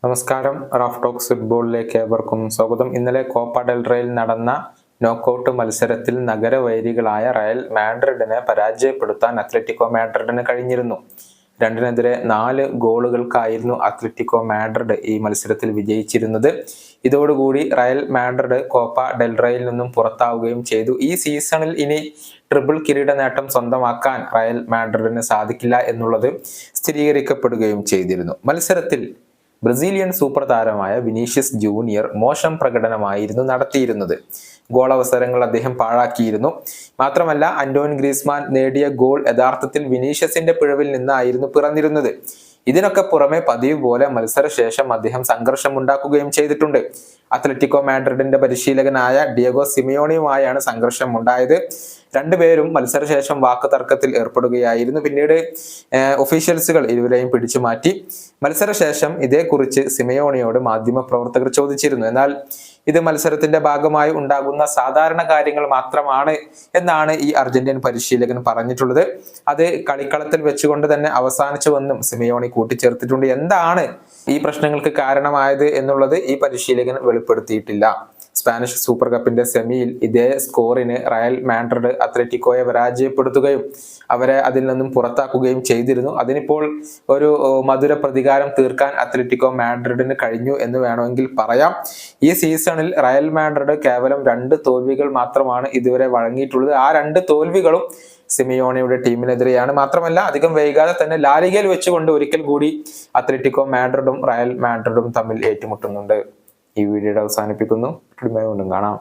നമസ്കാരം. Raf talks ഫുട്ബോളിലേക്ക് ഏവർക്കും സ്വാഗതം. ഇന്നലെ കോപ്പ ഡെൽ റേയിൽ നടന്ന നോക്കൌട്ട് മത്സരത്തിൽ നഗരവൈരികളായ റയൽ മാഡ്രിഡിനെ പരാജയപ്പെടുത്താൻ അത്ലറ്റിക്കോ മാഡ്രിഡിന് കഴിഞ്ഞിരുന്നു. 2-4 ഗോളുകൾക്കായിരുന്നു അത്ലറ്റിക്കോ മാഡ്രിഡ് ഈ മത്സരത്തിൽ വിജയിച്ചിരുന്നത്. ഇതോടുകൂടി റയൽ മാഡ്രിഡ് കോപ്പ ഡെൽ റേയിൽ നിന്നും പുറത്താവുകയും ചെയ്തു. ഈ സീസണിൽ ഇനി ട്രിപ്പിൾ കിരീട നേട്ടം സ്വന്തമാക്കാൻ റയൽ മാഡ്രിഡിന് സാധിക്കില്ല എന്നുള്ളത് സ്ഥിരീകരിക്കപ്പെടുകയും ചെയ്തിരുന്നു. മത്സരത്തിൽ ബ്രസീലിയൻ സൂപ്പർ താരമായ വിനീഷ്യസ് ജൂനിയർ മോശം പ്രകടനമായിരുന്നു നടത്തിയിരുന്നത്. ഗോൾ അവസരങ്ങൾ അദ്ദേഹം പാഴാക്കിയിരുന്നു. മാത്രമല്ല, അന്റോൻ ഗ്രീസ്മാൻ നേടിയ ഗോൾ യഥാർത്ഥത്തിൽ വിനീഷ്യസിന്റെ പിഴവിൽ നിന്നായിരുന്നു പിറന്നിരുന്നത്. ഇതിനൊക്കെ പുറമെ പതിവ് പോലെ മത്സരശേഷം അദ്ദേഹം സംഘർഷമുണ്ടാക്കുകയും ചെയ്തിട്ടുണ്ട്. അത്ലറ്റിക്കോ മാഡ്രിഡിന്റെ പരിശീലകനായ ഡിയഗോ സിമിയോണിയുമായാണ് സംഘർഷം ഉണ്ടായത്. രണ്ടുപേരും മത്സരശേഷം വാക്ക് തർക്കത്തിൽ ഏർപ്പെടുകയായിരുന്നു. പിന്നീട് ഒഫീഷ്യൽസുകൾ ഇരുവരെയും പിടിച്ചു മാറ്റി. മത്സരശേഷം ഇതേക്കുറിച്ച് സിമിയോണിയോട് മാധ്യമപ്രവർത്തകർ ചോദിച്ചിരുന്നു. എന്നാൽ ഇത് മത്സരത്തിന്റെ ഭാഗമായി ഉണ്ടാകുന്ന സാധാരണ കാര്യങ്ങൾ മാത്രമാണ് എന്നാണ് ഈ അർജന്റീൻ പരിശീലകൻ പറഞ്ഞിട്ടുള്ളത്. അത് കളിക്കളത്തിൽ വെച്ചുകൊണ്ട് തന്നെ അവസാനിച്ചുവെന്നും സിമിയോണി കൂട്ടിച്ചേർത്തിട്ടുണ്ട്. എന്താണ് ഈ പ്രശ്നങ്ങൾക്ക് കാരണമായത് എന്നുള്ളത് ഈ പരിശീലകൻ വെളിപ്പെടുത്തിയിട്ടില്ല. സ്പാനിഷ് സൂപ്പർ കപ്പിന്റെ സെമിയിൽ ഇതേ സ്കോറിന് റയൽ മാഡ്രിഡ് അത്ലറ്റിക്കോയെ പരാജയപ്പെടുത്തുകയും അവരെ അതിൽ നിന്നും പുറത്താക്കുകയും ചെയ്തിരുന്നു. അതിനിപ്പോൾ ഒരു മധുര പ്രതികാരം തീർക്കാൻ അത്ലറ്റിക്കോ മാഡ്രിഡിന് കഴിഞ്ഞു എന്ന് വേണമെങ്കിൽ പറയാം. ഈ സീസണിൽ റയൽ മാഡ്രിഡ് കേവലം 2 തോൽവികൾ മാത്രമാണ് ഇതുവരെ വഴങ്ങിയിട്ടുള്ളത്. ആ 2 തോൽവികളും സിമിയോണിയുടെ ടീമിനെതിരെയാണ്. മാത്രമല്ല, അധികം വൈകാതെ തന്നെ ലാലിഗയിൽ വെച്ചുകൊണ്ട് ഒരിക്കൽ കൂടി അത്ലറ്റിക്കോ മാഡ്രിഡും റയൽ മാഡ്രിഡും തമ്മിൽ ഏറ്റുമുട്ടുന്നുണ്ട്. ഈ വീഡിയോയുടെ അവസാനിപ്പിക്കുന്നു. വീണ്ടും കാണാം.